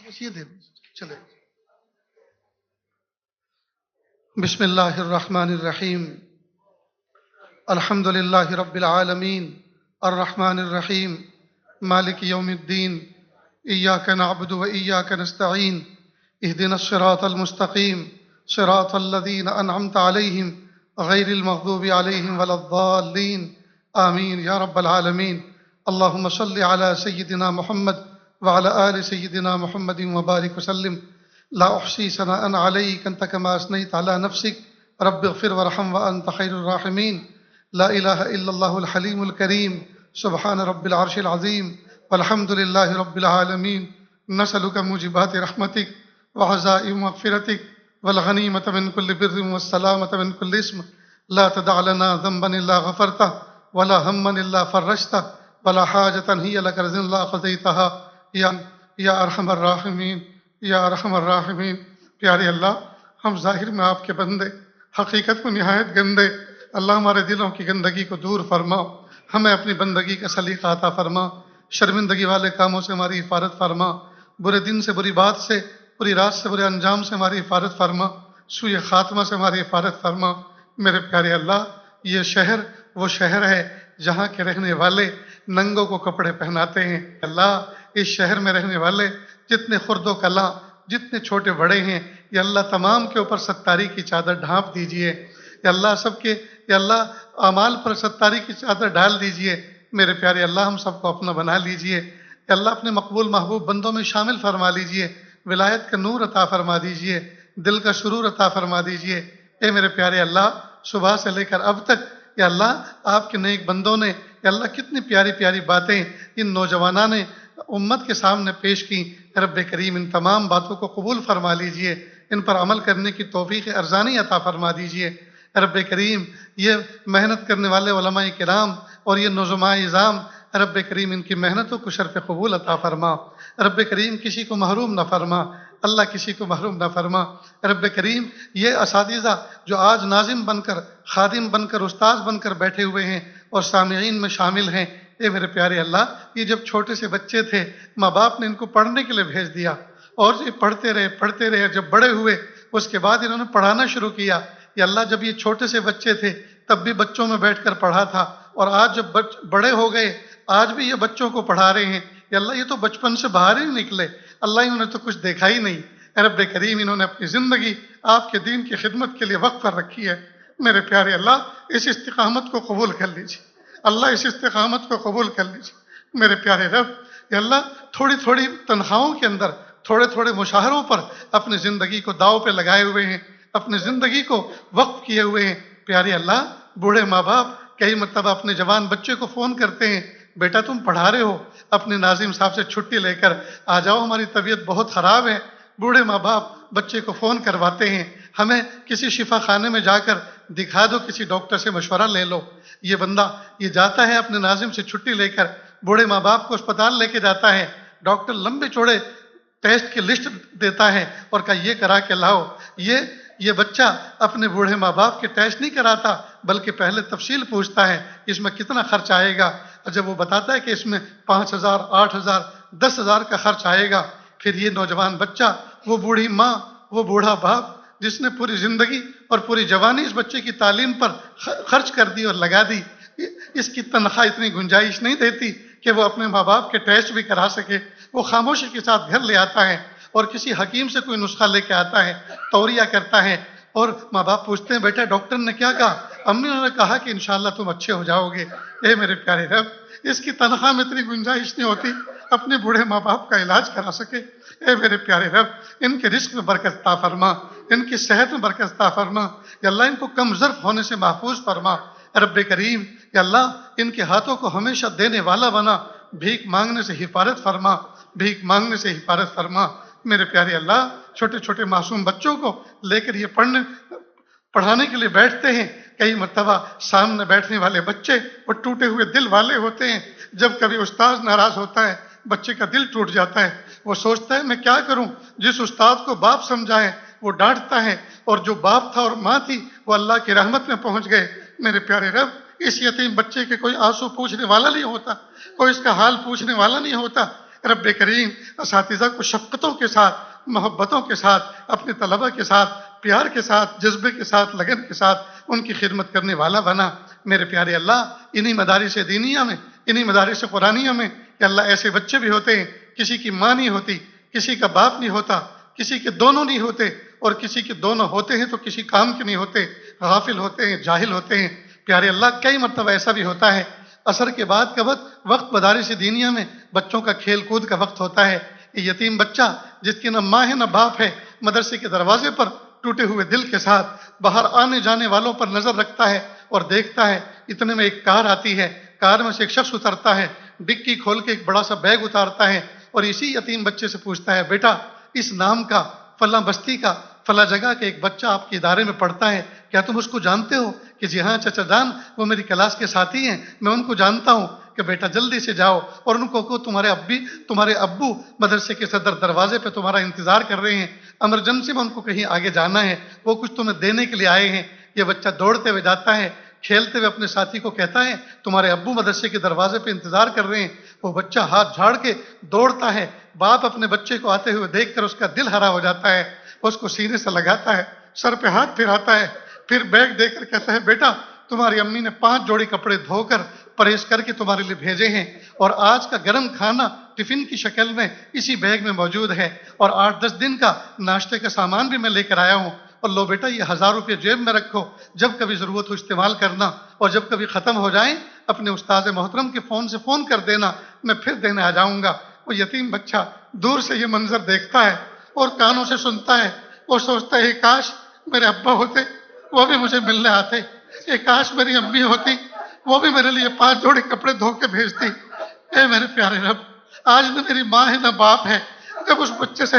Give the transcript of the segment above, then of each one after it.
بس یہ دے چلے. بسم اللہ الرحمن الرحیم. الحمد للہ رب العالمین الرحمن الرحیم مالک یوم الدین. ایاک نعبد و ایاک نستعین. اہدنا الصراط المستقیم صراط الذین انعمت علیہم غیر المغضوب علیہم ولا الضالین. آمین یا رب العالمین. اللہم صل علی سیدنا محمد وعلى آل سيدنا محمد وبارك وسلم. لا أحصي ثناء عليك أنت كما أثنيت على نفسك رب اغفر وارحم وأنت خير الراحمين. لا إله إلا الله الحليم الكريم سبحان رب العرش العظيم والحمد لله رب العالمين. نسألك موجبات رحمتك وعزائم مغفرتك والغنيمة من كل بر والسلامة من كل اسم. لا تدع لنا ذنبا إلا غفرته ولا هما إلا فرجته ولا حاجة هي لك رضا إلا قضيتها یا ارحم الراحمین یا ارحم الراحمین. پیارے اللہ، ہم ظاہر میں آپ کے بندے، حقیقت میں نہایت گندے. اللہ ہمارے دلوں کی گندگی کو دور فرما، ہمیں اپنی بندگی کا سلیقہ عطا فرما. شرمندگی والے کاموں سے ہماری حفاظت فرما، برے دن سے، بری بات سے، بری رات سے، برے انجام سے ہماری حفاظت فرما، سوء خاتمہ سے ہماری حفاظت فرما. میرے پیارے اللہ، یہ شہر وہ شہر ہے جہاں کے رہنے والے ننگوں کو کپڑے پہناتے ہیں. اللہ، اس شہر میں رہنے والے جتنے خرد و کلاں، جتنے چھوٹے بڑے ہیں، یا اللہ تمام کے اوپر ستاری کی چادر ڈھانپ دیجئے. یا اللہ سب کے، یا اللہ اعمال پر ستاری کی چادر ڈال دیجئے. میرے پیارے اللہ، ہم سب کو اپنا بنا لیجئے. یا اللہ اپنے مقبول محبوب بندوں میں شامل فرما لیجئے. ولایت کا نور عطا فرما دیجئے، دل کا سرور عطا فرما دیجئے. اے میرے پیارے اللہ، صبح سے لے کر اب تک یا اللہ آپ کے نیک بندوں نے یا اللہ کتنی پیاری پیاری باتیں ان نوجوانوں نے امت کے سامنے پیش کی. رب کریم ان تمام باتوں کو قبول فرما لیجئے، ان پر عمل کرنے کی توفیق ارزانی عطا فرما دیجئے. رب کریم یہ محنت کرنے والے علماء کرام اور یہ نظماء نظام، رب کریم ان کی محنتوں کو شرف قبول عطا فرما. رب کریم کسی کو محروم نہ فرما، اللہ کسی کو محروم نہ فرما. رب کریم یہ اساتذہ جو آج ناظم بن کر، خادم بن کر، استاذ بن کر بیٹھے ہوئے ہیں اور سامعین میں شامل ہیں، اے میرے پیارے اللہ، یہ جب چھوٹے سے بچے تھے ماں باپ نے ان کو پڑھنے کے لیے بھیج دیا اور یہ پڑھتے رہے. جب بڑے ہوئے اس کے بعد انہوں نے پڑھانا شروع کیا. یا اللہ جب یہ چھوٹے سے بچے تھے تب بھی بچوں میں بیٹھ کر پڑھا تھا، اور آج جب بڑے ہو گئے آج بھی یہ بچوں کو پڑھا رہے ہیں. یا اللہ یہ تو بچپن سے باہر ہی نکلے، اللہ انہوں نے تو کچھ دیکھا ہی نہیں. رب کریم انہوں نے اپنی زندگی آپ کے دین کی خدمت کے لیے وقف کر رکھی ہے. میرے پیارے اللہ اس استقامت کو قبول کر لیجیے، اللہ اس استقامت کو قبول کر لیجیے. میرے پیارے رب، یا اللہ تھوڑی تھوڑی تنخواہوں کے اندر، تھوڑے تھوڑے مشاہروں پر اپنی زندگی کو داؤ پہ لگائے ہوئے ہیں، اپنی زندگی کو وقف کیے ہوئے ہیں. پیارے اللہ، بوڑھے ماں باپ کئی مرتبہ اپنے جوان بچے کو فون کرتے ہیں، بیٹا تم پڑھا رہے ہو، اپنے ناظم صاحب سے چھٹی لے کر آ جاؤ، ہماری طبیعت بہت خراب ہے. بوڑھے ماں باپ بچے کو فون کرواتے ہیں، ہمیں کسی شفا خانے میں جا کر دکھا دو، کسی ڈاکٹر سے مشورہ لے لو. یہ بندہ یہ جاتا ہے اپنے ناظم سے چھٹی لے کر، بوڑھے ماں باپ کو اسپتال لے کے جاتا ہے، ڈاکٹر لمبے چوڑے ٹیسٹ کی لسٹ دیتا ہے اور کہا یہ کرا کے لاؤ. یہ بچہ اپنے بوڑھے ماں باپ کے ٹیسٹ نہیں کراتا بلکہ پہلے تفصیل پوچھتا ہے اس میں کتنا خرچ آئے گا. اور جب وہ بتاتا ہے کہ اس میں 5,000 8,000 10,000 کا خرچ آئے گا، پھر یہ نوجوان بچہ، وہ بوڑھی ماں، وہ بوڑھا باپ جس نے پوری زندگی اور پوری جوانی اس بچے کی تعلیم پر خرچ کر دی اور لگا دی، اس کی تنخواہ اتنی گنجائش نہیں دیتی کہ وہ اپنے ماں باپ کے ٹیسٹ بھی کرا سکے. وہ خاموشی کے ساتھ گھر لے آتا ہے اور کسی حکیم سے کوئی نسخہ لے کے آتا ہے، توریہ کرتا ہے، اور ماں باپ پوچھتے ہیں بیٹا ڈاکٹر نے کیا کہا؟ امی انہوں نے کہا کہ انشاءاللہ تم اچھے ہو جاؤ گے. اے میرے پیارے رب، اس کی تنخواہ میں اتنی گنجائش نہیں ہوتی اپنے بوڑھے ماں باپ کا علاج کرا سکے. اے میرے پیارے رب، ان کے رزق میں برکت عطا فرما، ان کی صحت میں برکت عطا فرما. یا اللہ ان کو کم ظرف ہونے سے محفوظ فرما. رب کریم، یا اللہ ان کے ہاتھوں کو ہمیشہ دینے والا بنا، بھیک مانگنے سے حفاظت فرما، بھیک مانگنے سے حفاظت فرما. میرے پیارے اللہ، چھوٹے چھوٹے معصوم بچوں کو لے کر یہ پڑھانے کے لیے بیٹھتے ہیں. کئی مرتبہ سامنے بیٹھنے والے بچے وہ ٹوٹے ہوئے دل والے ہوتے ہیں. جب کبھی استاذ ناراض ہوتا ہے بچے کا دل ٹوٹ جاتا ہے، وہ سوچتا ہے میں کیا کروں. جس استاد کو باپ سمجھائے وہ ڈانٹتا ہے، اور جو باپ تھا اور ماں تھی وہ اللہ کی رحمت میں پہنچ گئے. میرے پیارے رب، اس یتیم بچے کے کوئی آنسو پوچھنے والا نہیں ہوتا، کوئی اس کا حال پوچھنے والا نہیں ہوتا. رب کریم اساتذہ کو شفقتوں کے ساتھ، محبتوں کے ساتھ، اپنے طلبہ کے ساتھ، پیار کے ساتھ، جذبے کے ساتھ، لگن کے ساتھ ان کی خدمت کرنے والا بنا۔ میرے پیارے اللہ، انہی مدارس دینیہ میں، انہی مدارس قرآنیہ میں کہ اللہ ایسے بچے بھی ہوتے ہیں کسی کی ماں نہیں ہوتی، کسی کا باپ نہیں ہوتا، کسی کے دونوں نہیں ہوتے، اور کسی کے دونوں ہوتے ہیں تو کسی کام کے نہیں ہوتے، غافل ہوتے ہیں، جاہل ہوتے ہیں۔ پیارے اللہ، کئی مرتبہ ایسا بھی ہوتا ہے عصر کے بعد کا وقت مدارس دینیہ میں بچوں کا کھیل کود کا وقت ہوتا ہے۔ یہ یتیم بچہ جس کی نہ ماں ہے نہ باپ ہے، مدرسے کے دروازے پر ٹوٹے ہوئے دل کے ساتھ باہر آنے جانے والوں پر نظر رکھتا ہے اور دیکھتا ہے۔ اتنے میں ایک کار آتی ہے، کار میں سے ایک شخص اترتا ہے، ڈکی کھول کے ایک بڑا سا بیگ اتارتا ہے اور اسی یتیم بچے سے پوچھتا ہے، بیٹا اس نام کا، فلاں بستی کا، فلاں جگہ کا ایک بچہ آپ کے ادارے میں پڑھتا ہے، کیا تم اس کو جانتے ہو؟ کہ جی ہاں چچا جان، وہ میری کلاس کے ساتھی ہیں، میں ان کو جانتا ہوں۔ کہ بیٹا جلدی سے جاؤ اور ان کو کہو تمہارے ابو مدرسے کے صدر دروازے پہ تمہارا انتظار کر رہے ہیں، ایمرجنسی میں ان کو کہیں آگے جانا ہے، وہ کچھ تمہیں دینے کے لیے آئے ہیں۔ یہ بچہ دوڑتے ہوئے جاتا ہے، کھیلتے ہوئے اپنے ساتھی کو کہتا ہے تمہارے ابو مدرسے کے دروازے پہ انتظار کر رہے ہیں۔ وہ بچہ ہاتھ جھاڑ کے دوڑتا ہے، باپ اپنے بچے کو آتے ہوئے دیکھ کر اس کا دل ہرا ہو جاتا ہے، اس کو سینے سے لگاتا ہے، سر پہ ہاتھ پھراتا ہے، پھر بیگ دے کر کہتا ہے بیٹا تمہاری امی نے 5 جوڑی کپڑے دھو کر پریس کر کے تمہارے لیے بھیجے ہیں، اور آج کا گرم کھانا ٹفن کی شکل میں اسی بیگ میں موجود ہے، اور 8-10 دن کا ناشتے کا سامان بھی میں لے کر آیا ہوں، اور لو بیٹا یہ 1000 روپے جیب میں رکھو، جب کبھی ضرورت ہو استعمال کرنا، اور جب کبھی ختم ہو جائیں اپنے استاد محترم کے فون سے فون کر دینا، میں پھر دینے آ جاؤں گا۔ وہ یتیم بچہ دور سے یہ منظر دیکھتا ہے اور کانوں سے سنتا ہے اور سوچتا ہے کاش میرے ابا ہوتے، وہ بھی مجھے ملنے آتے، کاش میری امی ہوتی، وہ بھی میرے لیے 5 جوڑے کپڑے دھو کے بھیجتی۔ اے میرے پیارے رب، آج نہ میری ماں ہے نہ باپ ہے۔ جب اس بچے سے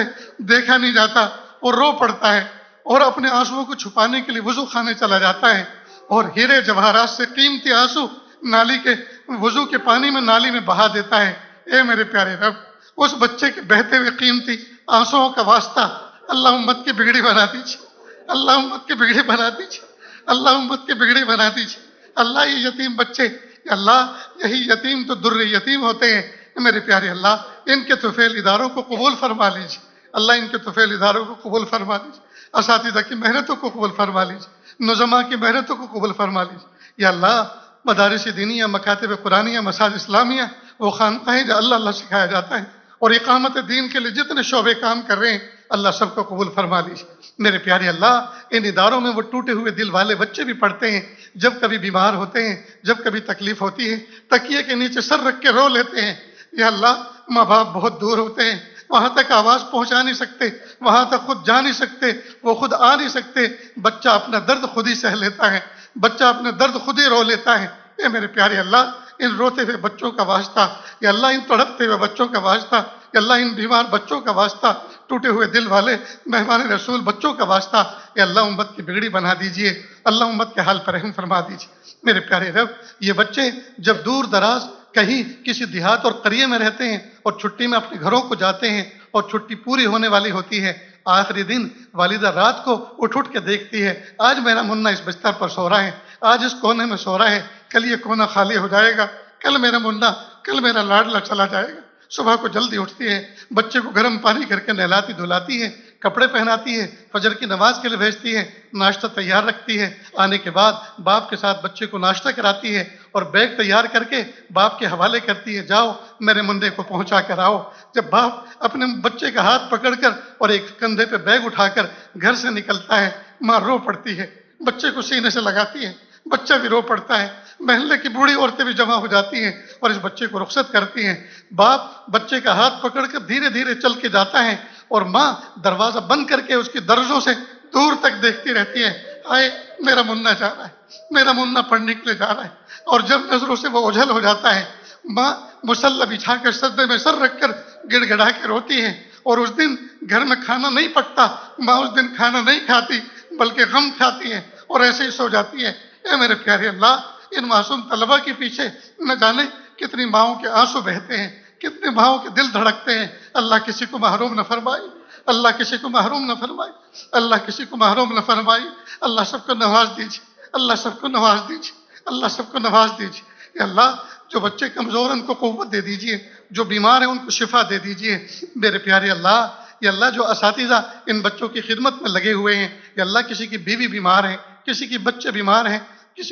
دیکھا نہیں جاتا اور رو پڑتا ہے اور اپنے آنسوؤں کو چھپانے کے لیے وضو خانے چلا جاتا ہے اور ہیرے جواہرات سے قیمتی آنسو نالی کے وضو کے پانی میں نالی میں بہا دیتا ہے۔ اے میرے پیارے رب، اس بچے کے بہتے ہوئے قیمتی آنسوؤں کا واسطہ اللہ امت کی بگڑی بنا دیجیے، اللہ امت کی بگڑی بنا دیجیے، اللہ امت کی بگڑی بنا دیجیے۔ اللہ یہ یتیم بچے، اللہ یہی یتیم تو در یتیم ہوتے ہیں۔ میرے پیارے اللہ، ان کے طفیل اداروں کو قبول فرما لیجیے، اللہ ان کے طفیل اداروں کو قبول فرما لیجیے، اساتذہ کی محنتوں کو قبول فرما لیجیے، نظماء کی محنتوں کو قبول فرما لیجیے۔ یا اللہ، مدارس دینیہ، مکاتب قرآنیہ، مساجد اسلامیہ، وہ خانقاہیں جہاں اللہ اللہ سکھایا جاتا ہے، اور اقامت دین کے لیے جتنے شعبے کام کر رہے ہیں اللہ سب کو قبول فرما لیجیے۔ میرے پیارے اللہ، ان اداروں میں وہ ٹوٹے ہوئے دل والے بچے بھی پڑھتے ہیں، جب کبھی بیمار ہوتے ہیں، جب کبھی تکلیف ہوتی ہے، تکیے کے نیچے سر رکھ کے رو لیتے ہیں۔ یا اللہ، ماں باپ بہت دور ہوتے ہیں، وہاں تک آواز پہنچا نہیں سکتے، وہاں تک خود جا نہیں سکتے، وہ خود آ نہیں سکتے، بچہ اپنا درد خود ہی سہ لیتا ہے، بچہ اپنا درد خود ہی رو لیتا ہے۔ اے میرے پیارے اللہ، ان روتے ہوئے بچوں کا واسطہ، یا اللہ ان تڑپتے ہوئے بچوں کا واسطہ، یا اللہ ان بیمار بچوں کا واسطہ، ٹوٹے ہوئے دل والے مہمان رسول بچوں کا واسطہ، یا اللہ امت کی بگڑی بنا دیجئے، اللہ امت کے حال پر رحم فرما دیجئے۔ میرے پیارے رب، یہ بچے جب دور دراز کہیں کسی دیہات اور قریے میں رہتے ہیں اور چھٹی میں اپنے گھروں کو جاتے ہیں اور چھٹی پوری ہونے والی ہوتی ہے، آخری دن والدہ رات کو اٹھ کے دیکھتی ہے آج میرا منا اس بستر پر سو رہا ہے، آج اس کونے میں سو رہا ہے، کل یہ کونا خالی ہو جائے گا، کل میرا منا، کل میرا لاڈلا چلا جائے گا۔ صبح کو جلدی اٹھتی ہے، بچے کو گرم پانی کر کے نہلاتی دھلاتی ہے، کپڑے پہناتی ہے، فجر کی نماز کے لیے بھیجتی ہے، ناشتہ تیار رکھتی ہے، آنے کے بعد باپ کے ساتھ بچے کو ناشتہ کراتی ہے اور بیگ تیار کر کے باپ کے حوالے کرتی ہے، جاؤ میرے منڈے کو پہنچا کر آؤ۔ جب باپ اپنے بچے کا ہاتھ پکڑ کر اور ایک کندھے پہ بیگ اٹھا کر گھر سے نکلتا ہے، ماں رو پڑتی ہے، بچے کو سینے سے لگاتی ہے، بچہ بھی رو پڑتا ہے، محلے کی بوڑھی عورتیں بھی جمع ہو جاتی ہیں اور اس بچے کو رخصت کرتی ہیں۔ باپ بچے کا ہاتھ پکڑ کر دھیرے دھیرے چل کے جاتا ہے اور ماں دروازہ بند کر کے اس کی درزوں سے دور تک دیکھتی رہتی ہے، آئے میرا منا جا رہا ہے، میرا منا پڑھنے کے لیے جا رہا ہے۔ اور جب نظروں سے وہ اوجھل ہو جاتا ہے، ماں مصلی بچھا کر سجدے میں سر رکھ کر گڑ گڑا کے روتی ہے، اور اس دن گھر میں کھانا نہیں پکتا، ماں اس دن کھانا نہیں کھاتی بلکہ غم کھاتی ہے اور ایسے ہی سو جاتی ہے۔ اے میرے پیارے اللہ، ان معصوم طلبہ کے پیچھے نہ جانے کتنی ماؤں کے آنسو بہتے ہیں، کتنے ماؤں کے دل دھڑکتے ہیں۔ اللہ کسی کو محروم نہ فرمائی، اللہ کسی کو محروم نہ فرمائی، اللہ کسی کو محروم نہ فرمائی۔ اللہ سب کو نواز دیجیے، اللہ سب کو نواز دیجیے، اللہ سب کو نواز دیجیے۔ یا اللہ جو بچے کمزور ہیں ان کو قوت دے دیجیے، جو بیمار ہیں ان کو شفا دے دیجئے میرے پیارے اللہ۔ یا اللہ جو اساتذہ ان بچوں کی خدمت میں لگے ہوئے ہیں، یا اللہ کسی کی بیوی بیمار ہے، کسی کی بچے بیمار ہیں،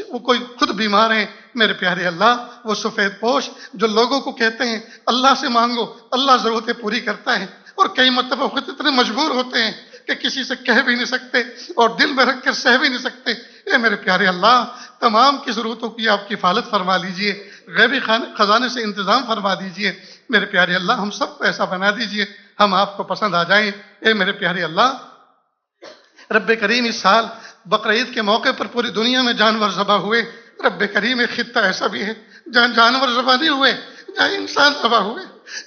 وہ کوئی خود بیمار ہیں، میرے پیارے اللہ وہ سفید پوش جو لوگوں کو کہتے ہیں اللہ سے مانگو اللہ ضرورتیں پوری کرتا ہے، اور کئی مرتبہ خود اتنے مجبور ہوتے ہیں کہ کسی سے کہہ بھی نہیں سکتے اور دل میں رکھ کر سہ بھی نہیں سکتے، اے میرے پیارے اللہ تمام کی ضرورتوں کی آپ کی حفاظت فرما لیجئے، غیبی خزانے سے انتظام فرما دیجئے میرے پیارے اللہ، ہم سب کو ایسا بنا دیجئے ہم آپ کو پسند آ جائیں، اے میرے پیارے اللہ۔ رب کریم اس سال بقرعید کے موقع پر پوری دنیا میں جانور ذبح ہوئے، رب کریم ایک خطہ ایسا بھی ہے جہاں جانور ذبح نہیں ہوئے، جہاں انسان ذبح ہوئے،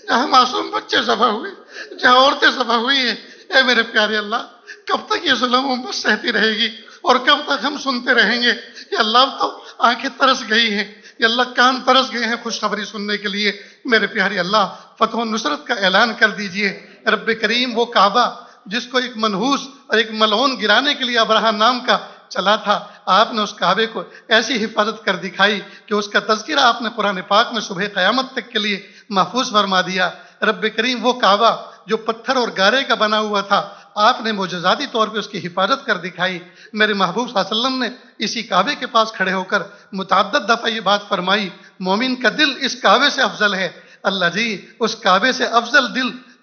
جہاں معصوم بچے ذبح ہوئے، جہاں عورتیں ذبح ہوئی ہیں، اے میرے پیارے اللہ کب تک یہ ظلم امت سہتی رہے گی اور کب تک ہم سنتے رہیں گے؟ یا اللہ اب تو آنکھیں ترس گئی ہیں، یا اللہ کان ترس گئے ہیں خوشخبری سننے کے لیے، میرے پیارے اللہ فتح و نصرت کا اعلان کر دیجئے۔ رب کریم وہ کعبہ جس کو ایک منحوس اور ایک ملعون گرانے کے لیے ابرہہ نام کا چلا تھا، آپ نے اس کعبے کو ایسی حفاظت کر دکھائی کہ اس کا تذکرہ آپ نے قرآن پاک میں صبح قیامت تک کے لیے محفوظ فرما دیا۔ رب کریم وہ کعبہ جو پتھر اور گارے کا بنا ہوا تھا، آپ نے معجزاتی طور پہ اس کی حفاظت کر دکھائی۔ میرے محبوب صلی اللہ علیہ وسلم نے اسی کعبے کے پاس کھڑے ہو کر متعدد دفعہ یہ بات فرمائی، مومن کا دل اس کعبے سے افضل ہے۔ اللہ جی اس کعبے سے افضل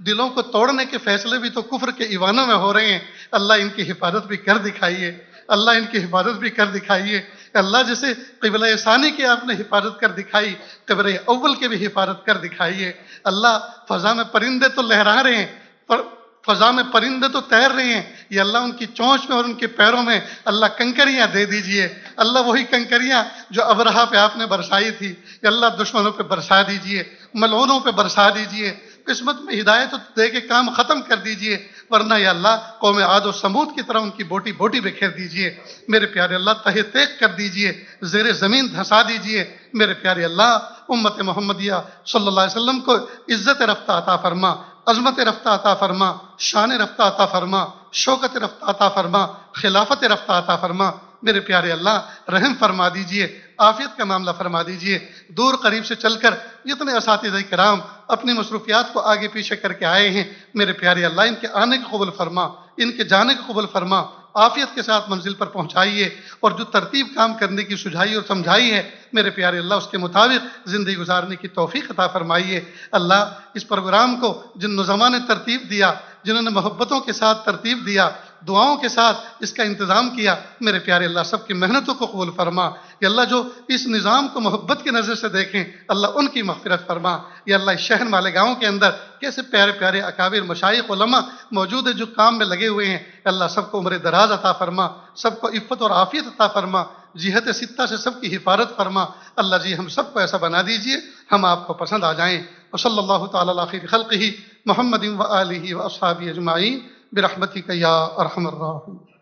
دلوں کو توڑنے کے فیصلے بھی تو کفر کے ایوانوں میں ہو رہے ہیں، اللہ ان کی حفاظت بھی کر دکھائیے، اللہ ان کی حفاظت بھی کر دکھائیے۔ اللہ جیسے قبلہ ثانی کی آپ نے حفاظت کر دکھائی، قبلہ اول کے بھی حفاظت کر دکھائیے۔ اللہ فضا میں پرندے تو لہرا رہے ہیں، فضا میں پرندے تو تیر رہے ہیں، یہ اللہ ان کی چونچ میں اور ان کے پیروں میں اللہ کنکریاں دے دیجئے، اللہ وہی کنکریاں جو ابرہہ پہ آپ نے برسائی تھی، یا اللہ دشمنوں پہ برسا دیجئے، ملعونوں پہ برسا دیجئے، قسمت میں ہدایت دے کے کام ختم کر دیجئے، ورنہ یا اللہ قوم عاد و سمود کی طرح ان کی بوٹی بوٹی بکھیر دیجئے، میرے پیارے اللہ تہہ تیغ کر دیجئے، زیر زمین دھسا دیجئے، میرے پیارے اللہ امت محمدیہ صلی اللہ علیہ وسلم کو عزت رفتہ عطا فرما، عظمت رفتہ عطا فرما، شان رفتہ عطا فرما، شوکت رفتہ عطا فرما، خلافت رفتہ عطا فرما، میرے پیارے اللہ رحم فرما دیجئے، عافیت کا معاملہ فرما دیجئے۔ دور قریب سے چل کر جتنے اساتذہ کرام اپنی مصروفیات کو آگے پیچھے کر کے آئے ہیں، میرے پیارے اللہ ان کے آنے کو قبول فرما، ان کے جانے کو قبول فرما، عافیت کے ساتھ منزل پر پہنچائیے، اور جو ترتیب کام کرنے کی سجھائی اور سمجھائی ہے میرے پیارے اللہ اس کے مطابق زندگی گزارنے کی توفیق عطا فرمائیے۔ اللہ اس پروگرام کو جن نظاموں نے ترتیب دیا، جنہوں نے محبتوں کے ساتھ ترتیب دیا، دعاؤں کے ساتھ اس کا انتظام کیا، میرے پیارے اللہ سب کی محنتوں کو قبول فرما۔ یا اللہ جو اس نظام کو محبت کی نظر سے دیکھیں اللہ ان کی مغفرت فرما۔ یا اللہ اس شہر مالیگاؤں کے اندر کیسے پیارے پیارے اکابر مشائخ علماء موجود ہیں جو کام میں لگے ہوئے ہیں، اللہ سب کو عمر دراز عطا فرما، سب کو عفت اور عافیت عطا فرما، جہت ستہ سے سب کی حفاظت فرما۔ اللہ جی ہم سب کو ایسا بنا دیجئے ہم آپ کو پسند آ جائیں۔ وصلی اللہ تعالی علی خیر خلقہ محمد و آلہ و اصحابہ اجمعین برحمتک یا ارحم الراحمین۔